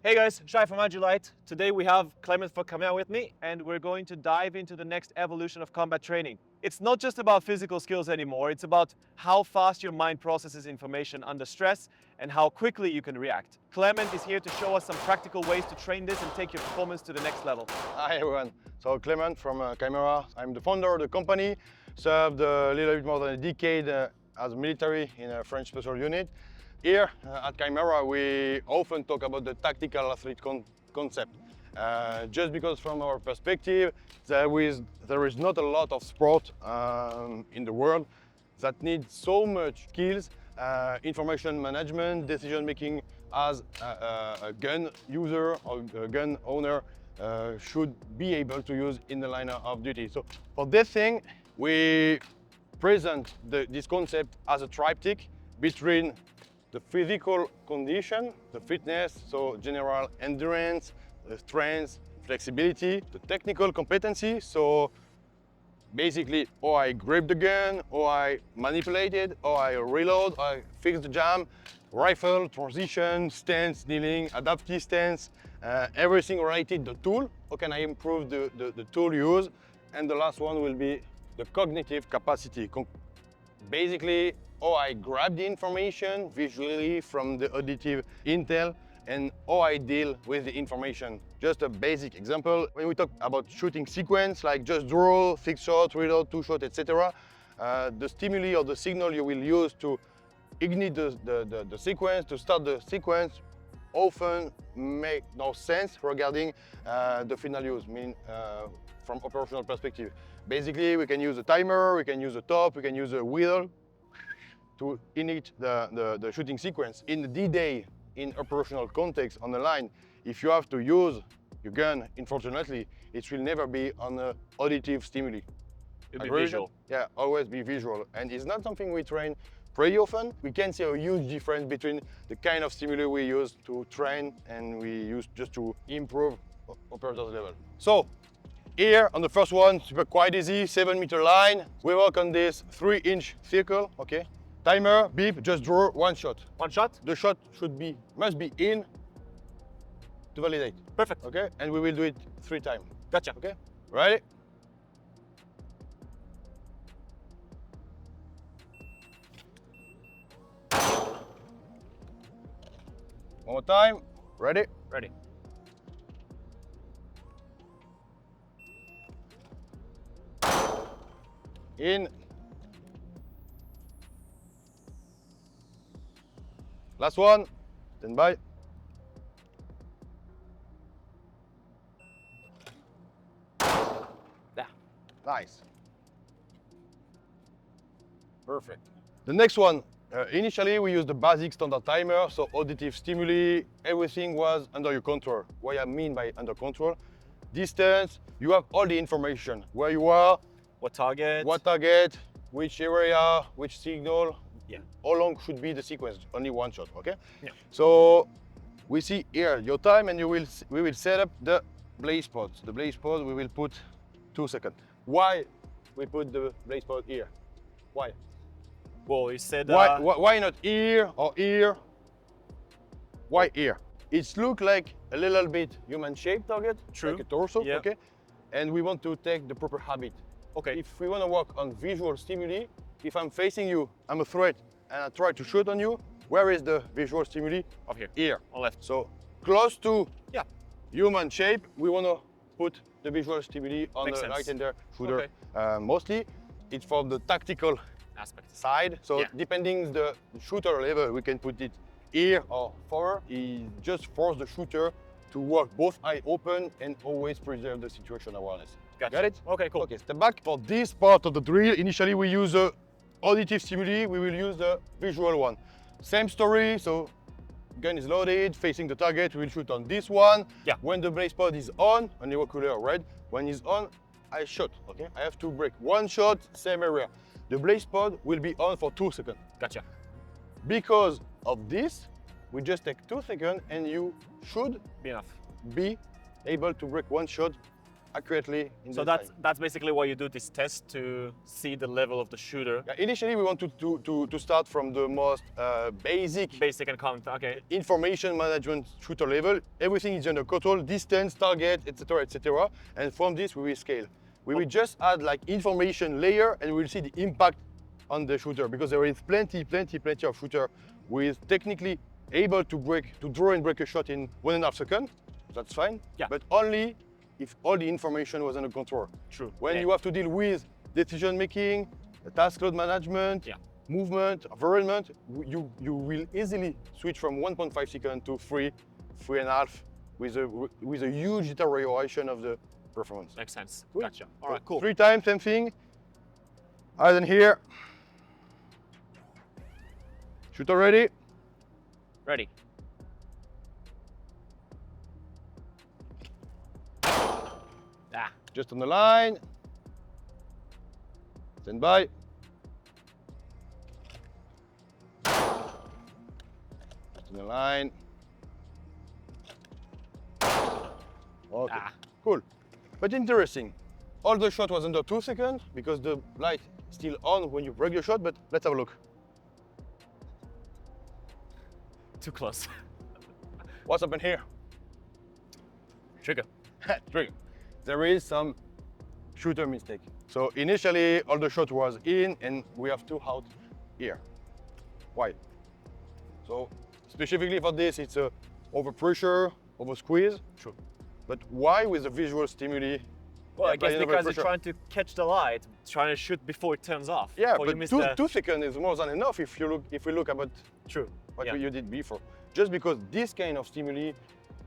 Hey guys, Shai from Agilite. Today we have Clement for Khimaira with me, and we're going to dive into the next evolution of combat training. It's not just about physical skills anymore, it's about how fast your mind processes information under stress and how quickly you can react. Clement is here to show us some practical ways to train this and take your performance to the next level. Hi everyone, so Clement from Khimaira. I'm the founder of the company, served a little bit more than a decade as military in a French special unit. Here at Khimaira we often talk about the tactical athlete concept. Just because from our perspective there is not a lot of sport in the world that needs so much skills, information management, decision making as a gun user or a gun owner should be able to use in the line of duty. So for this thing, we present this concept as a triptych between the physical condition, the fitness, so general endurance, the strength, flexibility, the technical competency, so basically, or I grip the gun, or I manipulate it, or I reload, or I fix the jam, rifle, transition, stance, kneeling, adaptive stance, everything related to the tool. How can I improve the tool use? And the last one will be the cognitive capacity. Basically, how I grab the information visually from the auditive intel and how I deal with the information. Just a basic example, when we talk about shooting sequence, like just draw, fix shot, reload, two shot, etc., the stimuli or the signal you will use to ignite the sequence, to start the sequence, often make no sense regarding the final use, from operational perspective. Basically, we can use a timer, we can use a top, we can use a wheel to ignite the shooting sequence. In the D-Day, in operational context on the line, if you have to use your gun, unfortunately, it will never be on an auditive stimuli. It'll be visual. Yeah, always be visual. And it's not something we train pretty often. We can see a huge difference between the kind of stimuli we use to train and we use just to improve operators level. So here on the first one, super quite easy, 7-meter line. We work on this 3-inch circle, okay? Timer, beep, just draw one shot. One shot? The shot must be in to validate. Perfect. Okay? And we will do it 3 times. Gotcha. Okay? Ready? One more time. Ready? Ready. In. Last one. Stand by. Yeah. Nice. Perfect. The next one, initially we used the basic standard timer, so auditive stimuli, everything was under your control. What I mean by under control, distance, you have all the information, where you are, What target, which area, which signal, yeah. How long should be the sequence, only one shot, okay? Yeah. So we see here your time and we will set up the blaze pods. The blaze pod we will put 2 seconds. Why we put the blaze pod here? Why? Well, you said... Why not here or here? Why here? It looks like a little bit human-shaped target, True. like a torso, Yeah. okay? And we want to take the proper habit. Okay. If we want to work on visual stimuli, if I'm facing you, I'm a threat, and I try to shoot on you, where is the visual stimuli? Up here. Here. On left. So close to Yeah. human shape, we want to put the visual stimuli on Makes the sense. right-hander shooter. Okay. Mostly, it's for the tactical Aspect. side. So Yeah. depending the shooter level, we can put it here or forward. It just force the shooter to work both eye open and always preserve the situation awareness. Gotcha. Got it? Okay, cool. Okay, step back. For this part of the drill, initially we use the auditive stimuli, we will use the visual one. Same story, so gun is loaded, facing the target, we will shoot on this one. Yeah. When the blaze pod is on the ocular red, when it's on, I shoot, okay? I have to break one shot, same area. The blaze pod will be on for 2 seconds. Gotcha. Because of this, we just take 2 seconds and you should Be enough. be able to break one shot accurately in So the time. that's basically why you do this test to see the level of the shooter. Yeah, initially, we want to start from the most basic Basic and count. Okay. information management shooter level. Everything is under control, distance, target, etc., etc. And from this, we will scale. We will just add like information layer, and we'll see the impact on the shooter, because there is plenty of shooter who is technically able to draw and break a shot in 1.5 seconds. That's fine. Yeah. But only if all the information was under control. True. When Yeah. you have to deal with decision making, task load management, Yeah. movement, environment, you will easily switch from 1.5 seconds to 3.5 with a huge deterioration of the performance. Makes sense. Cool. Gotcha. All right, cool. 3 times, same thing. Other than here. Shooter ready? Ready. Ah. Just on the line. Stand by. Just on the line. Okay, Ah. cool. But interesting. All the shot was under 2 seconds because the light is still on when you break your shot, but let's have a look. Too close. What's happened here? Trigger. Trigger. There is some shooter mistake. So initially all the shot was in and we have 2 out here. Why? So specifically for this, it's a over pressure, over squeeze. True. But why with the visual stimuli? Well, I guess applying over because you're pressure? trying to catch the light, trying to shoot before it turns off. Yeah, Or you but miss 2 seconds is more than enough if we look about True. what Yeah. you did before. Just because this kind of stimuli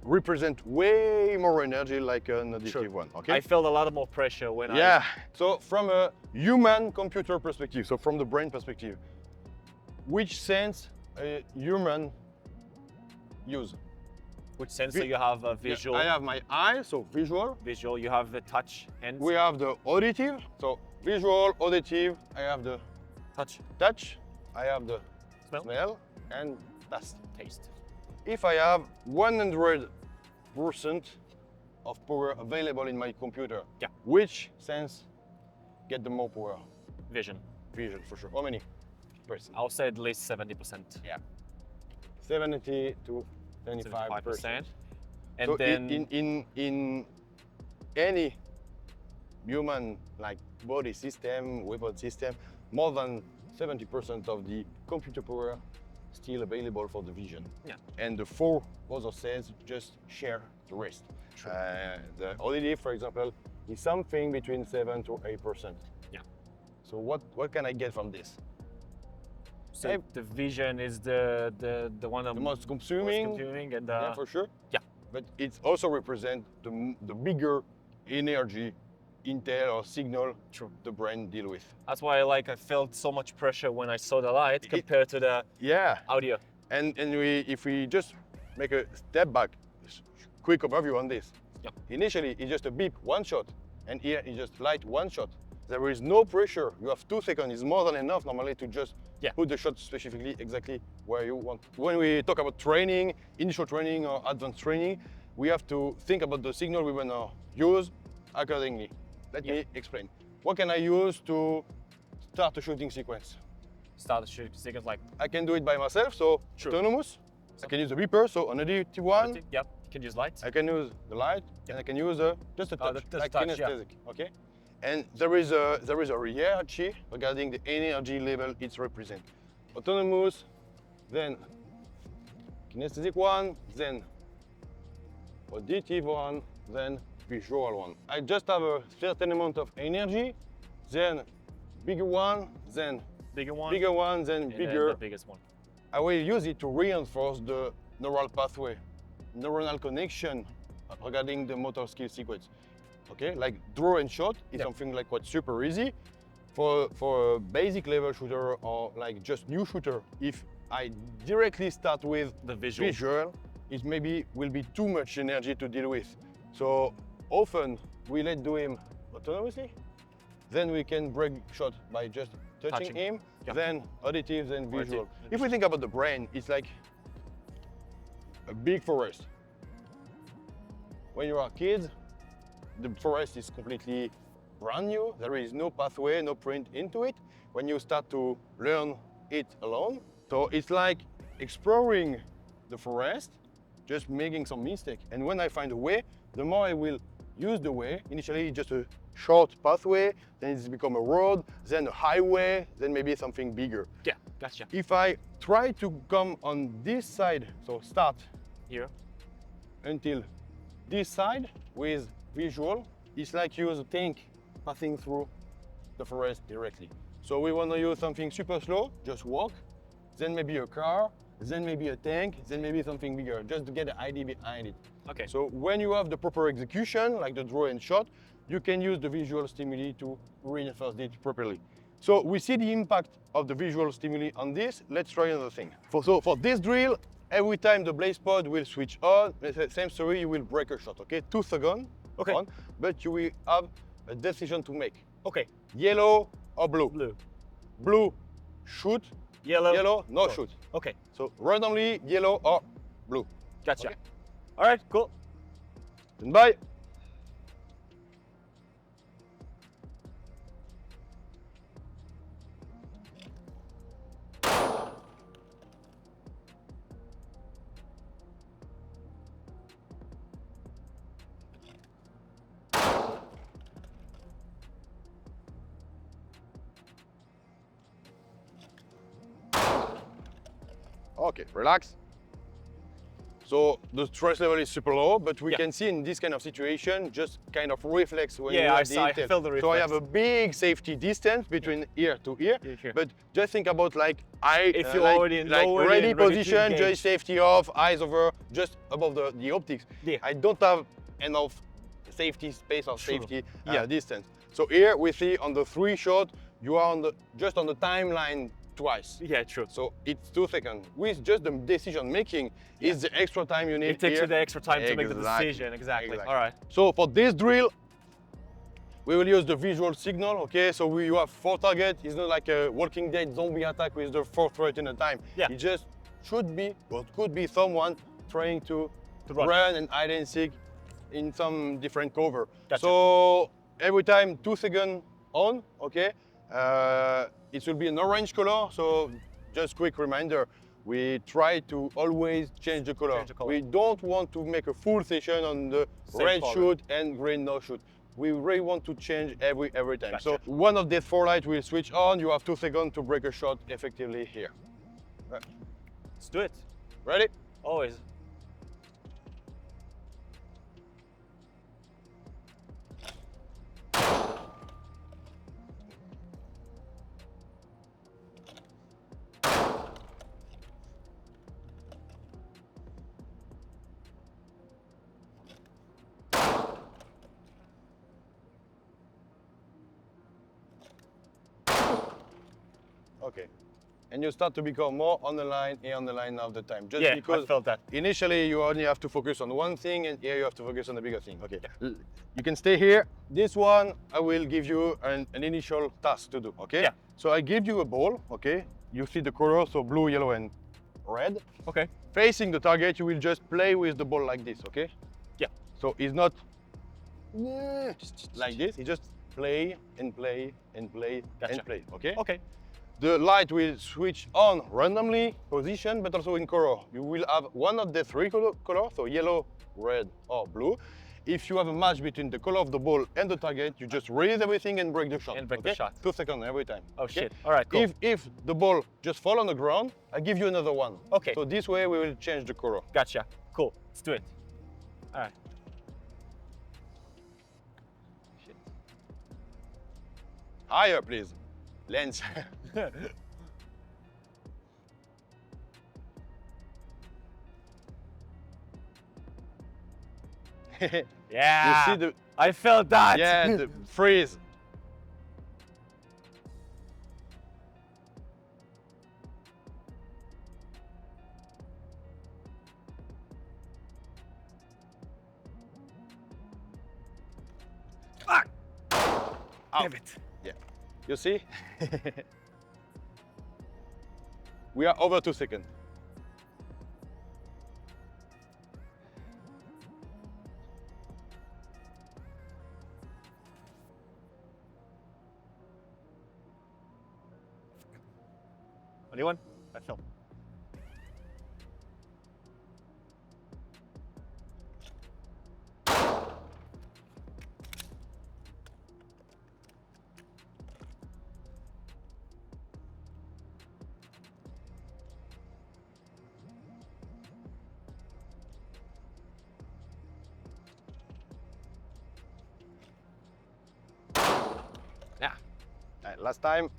represent way more energy like an additive Sure. one. Okay. I felt a lot more pressure when Yeah. So from a human computer perspective, so from the brain perspective, which sense a human use? Which sensor you have a visual, I have my eye, so visual. visual, you have the touch, hands, We have the auditive, so visual, auditive. I have the touch, touch. I have the smell, smell and taste. taste. If I have 100% of power available in my computer, Yeah. which sense get the more power? Vision. Vision, for sure. How many percent? I'll say at least 70%. Yeah. 70 to 75%. And So then in any human like body system, weapon system, more than 70% of the computer power still available for the vision. Yeah. And the 4 other cells just share the rest. The auditive, for example, is something between 7 to 8%. Yeah. So what can I get from this? so the vision is the one The I'm most consuming, and yeah, for sure. yeah. But it also represents the bigger energy intel or signal True. the brain deal with. That's why I felt so much pressure when I saw the light compared to the Yeah, audio. and if we just make a step back, quick overview on this. Yep. Initially, it's just a beep, one shot, and here it's just light, one shot. There is no pressure. You have 2 seconds. It's more than enough normally to just put the shot specifically exactly where you want. When we talk about training, initial training or advanced training, we have to think about the signal we want to use accordingly. Let me explain. What can I use to start a shooting sequence? Start the shooting seconds like I can do it by myself, so True. autonomous. I can use a beeper, so an additive one. Yep. You can use light. I can use the light, and I can use just a touch, the like touch, yeah. kinesthetic. Okay. And there is a hierarchy regarding the energy level it represents. Autonomous, then kinesthetic one, then auditive one, then visual one. I just have a certain amount of energy, then bigger one, then Bigger one. then and then bigger. the biggest one. I will use it to reinforce the neural pathway, neuronal connection regarding the motor skill sequence. Okay, like draw and shot is something like what's super easy. For a basic level shooter or like just new shooter, if I directly start with The visual. it maybe will be too much energy to deal with. So often we let do him autonomously, then we can break shot by just touching him, then auditive, then visual. If we think about the brain, it's like a big forest. When you are kids, the forest is completely brand new. There is no pathway, no print into it. When you start to learn it alone, so it's like exploring the forest, just making some mistake. And when I find a way, the more I will use the way. Initially, just a short pathway, then it's become a road, then a highway, then maybe something bigger. Yeah, gotcha. If I try to come on this side, so start Here. until this side with visual, it's like use a tank passing through the forest directly. So we want to use something super slow, just walk, then maybe a car, then maybe a tank, then maybe something bigger, just to get the idea behind it. Okay. So when you have the proper execution, like the draw and shot, you can use the visual stimuli to reinforce it properly. So we see the impact of the visual stimuli on this. Let's try another thing. So for this drill, every time the blaze pod will switch on, same story, you will break a shot, okay? 2 seconds on, but you will have a decision to make. Okay. Yellow or blue? Blue. Blue, shoot. Yellow. No shoot. Okay. So randomly, yellow or blue. Gotcha. Okay. All right, cool. Stand by. Okay, relax. So the stress level is super low, but we can see in this kind of situation, just kind of reflex when you have I felt the reflex. So I have a big safety distance between ear to ear, but just think about like if you're like, already like lowered ready and ready to position, engage. just safety off, eyes over, just above the optics. Yeah. I don't have enough safety space or Sure. safety distance. So here we see on the 3 shot, you are on just on the timeline twice. Yeah, true. So it's 2 seconds. With just the decision making, is the extra time you need. It takes here. you the extra time to make the Exactly. decision. Exactly. Exactly. All right. So for this drill, we will use the visual signal. Okay, so you have 4 targets. It's not like a Walking Dead zombie attack with the 4 threat in a time. Yeah. It just should be, or could be someone trying to run. run and hide and seek in some different cover. Gotcha. So every time 2 seconds on, okay, it will be an orange color. So just quick reminder, we try to always change the color. We don't want to make a full session on the red color. shoot and green no shoot. We really want to change every time. Gotcha. So one of these 4 lights will switch on. You have 2 seconds to break a shot effectively here. Let's do it. Ready? Always. Okay. And you start to become more on the line and on the line of the time. Just Yeah, because I felt that. initially you only have to focus on one thing, and here you have to focus on the bigger thing. Okay. You can stay here. This one, I will give you an initial task to do, okay? Yeah. So I give you a ball, okay? You see the color, so blue, yellow, and red. Okay. Facing the target, you will just play with the ball like this, okay? Yeah. So it's not like this. It's just play and play and play and play, okay? Okay. The light will switch on randomly, position, but also in color. You will have one of the 3 colors, so yellow, red, or blue. If you have a match between the color of the ball and the target, you just release everything and break the shot. And break the shot. 2 seconds every time. Oh, okay? shit. All right, cool. If the ball just fall on the ground, I give you another one. Okay. So this way we will change the color. Gotcha. Cool. Let's do it. All right. Shit. Higher, please. Lens. Yeah. You see the I felt that. the freeze. Fuck. Out. Damn it. Yeah. You see? We are over 2 seconds. Only one? I film. Yeah. Alright, last time.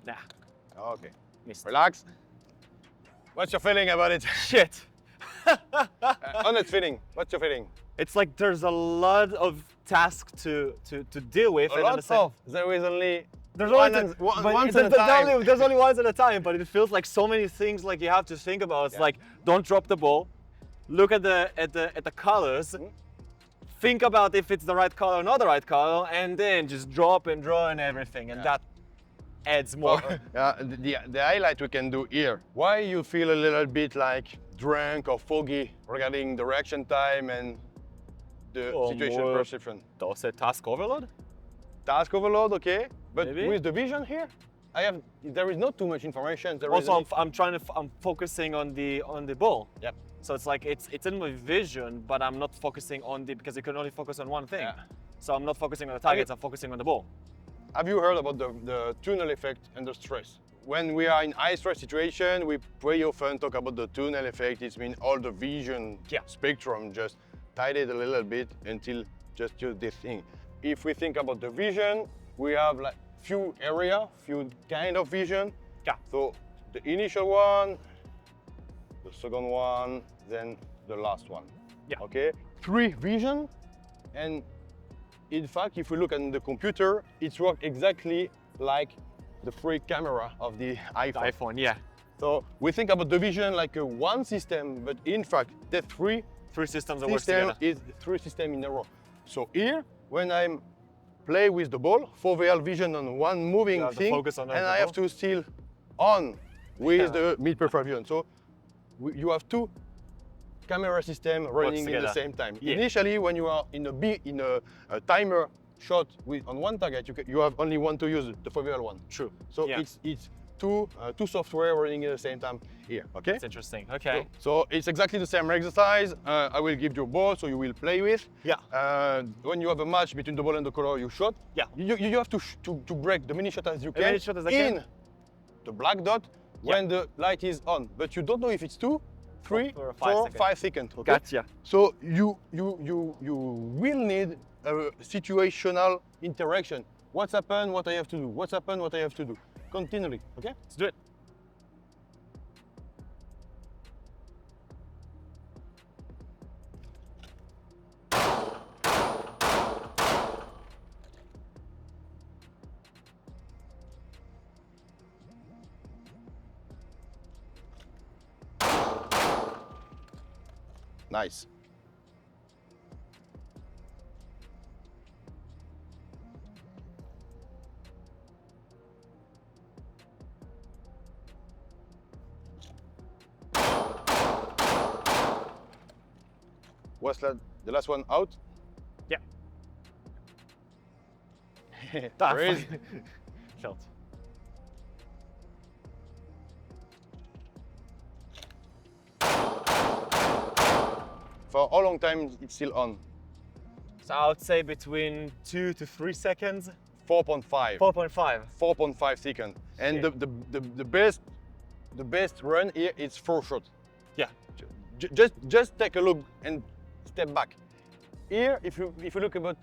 Nah. Okay. Missed. Relax. What's your feeling about it? Shit. Honest feeling. What's your feeling? It's like there's a lot of tasks to deal with. A and lot at the same- of. There is only There's one only at, one, but once there's, at a time. there's only once at a time, but it feels like so many things like you have to think about. It's Yeah. like don't drop the ball, look at the colors, think about if it's the right color or not the right color, and then just drop and draw and everything, and that adds more. The highlight we can do here. Why you feel a little bit like drunk or foggy regarding the reaction time and the Oh, situation more- perception? Does it task overload? Task overload, okay, but Maybe. with the vision here, there is not too much information. There is Also, only- I'm focusing on the ball. Yep. So it's like it's in my vision, but I'm not focusing on because you can only focus on one thing. Yeah. So I'm not focusing on the targets. I'm focusing on the ball. Have you heard about the tunnel effect under stress? When we are in high stress situation, we pretty often talk about the tunnel effect. It means all the vision spectrum just tidied a little bit until just do this thing. If we think about the vision, we have like few kind of vision. Yeah. So the initial one, the second one, then the last one. Yeah. Okay. 3 vision, and in fact, if we look at the computer, it works exactly like the 3 camera of the iPhone. The iPhone, yeah. So we think about the vision like a one system, but in fact, the 3 Three systems that work system together. is 3 systems in a row. So here, when I'm play with the ball, foveal vision on one moving You have to thing, focus on and the I have ball. to still on with Yeah. the mid-peripheral vision. So you have 2 camera system running at the together. same time. Yeah. Initially, when you are in a timer shot on one target, you have only one to use, the foveal one. True. So Yeah. it's two software running at the same time here. Okay. It's interesting. Okay. So it's exactly the same exercise. I will give you a ball, so you will play with. Yeah. When you have a match between the ball and the color, you shot. Yeah. You have to break the mini shot as you can. many shot as I in can. the black dot when the light is on, but you don't know if it's 2, 3, Or 5 4, seconds. 5 seconds. Okay? Gotcha. So you will need a situational interaction. What's happened? What I have to do? What's happened? What I have to do? Continually. Okay. Let's do it. Nice. What's that? The last one out? Yeah. There is. Felt. For how long time it's still on? So I would say between 2 to 3 seconds. 4.5. 4.5. 4.5 seconds. And Shit. the best run here is 4 shots. Yeah. Just take a look and step back. Here, if you look about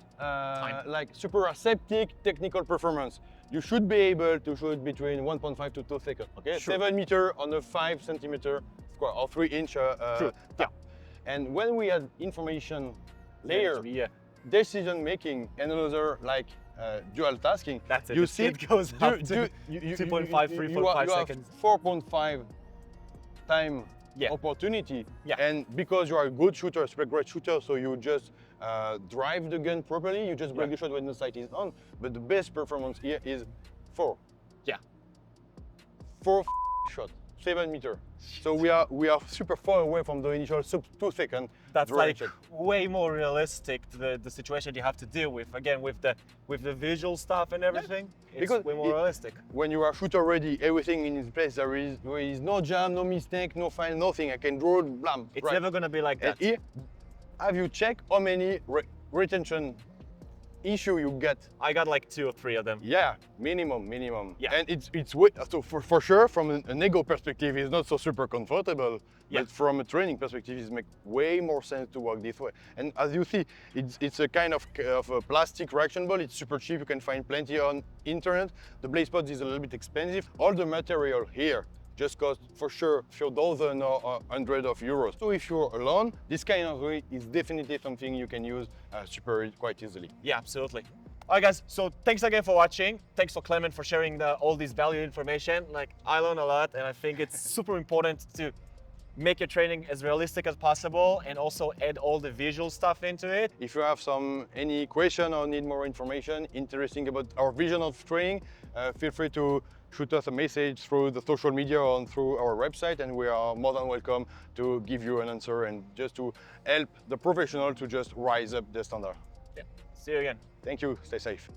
like super aseptic technical performance, you should be able to shoot between 1.5 to 2 seconds. Okay, Sure. 7 meter on a 5 centimeter square or 3 inch. True. Yeah. And when we had information layer, Yeah. decision making, and another like dual tasking, That's it. you The see speed goes up to 2.5, 3.5 seconds. 4.5 time Yeah. opportunity. Yeah. And because you are a good shooter, super great shooter, so you just drive the gun properly, you just break the shot when the sight is on. But the best performance here is 4. Yeah. 4 shot, 7 meters. So we are super far away from the initial sub 2 second That's direction. like way more realistic to the situation you have to deal with. Again, with the visual stuff and everything, it's Because way more realistic. When you are shooter ready, everything in its place, there is no jam, no mistake, no file, nothing. I can draw, blam. It's right. never gonna be like And that. here, have you checked how many retention issue you get? I got like 2 or 3 of them. Yeah, minimum. Yeah. And it's way, so for sure from an ego perspective, it's not so super comfortable. Yeah. But from a training perspective, it makes way more sense to work this way. And as you see, it's a kind of a plastic reaction ball. It's super cheap. You can find plenty on internet. The blade spot is a little bit expensive. All the material here just cost for sure a few dozen or hundred of euros. So if you're alone, this kind of rig is definitely something you can use super quite easily. Yeah, absolutely. All right, guys. So thanks again for watching. Thanks for Clement for sharing all this value information. Like, I learned a lot, and I think it's super important to make your training as realistic as possible and also add all the visual stuff into it. If you have any question or need more information interesting about our vision of training, feel free to shoot us a message through the social media or through our website, and we are more than welcome to give you an answer and just to help the professional to just rise up the standard. Yeah. See you again. Thank you, stay safe.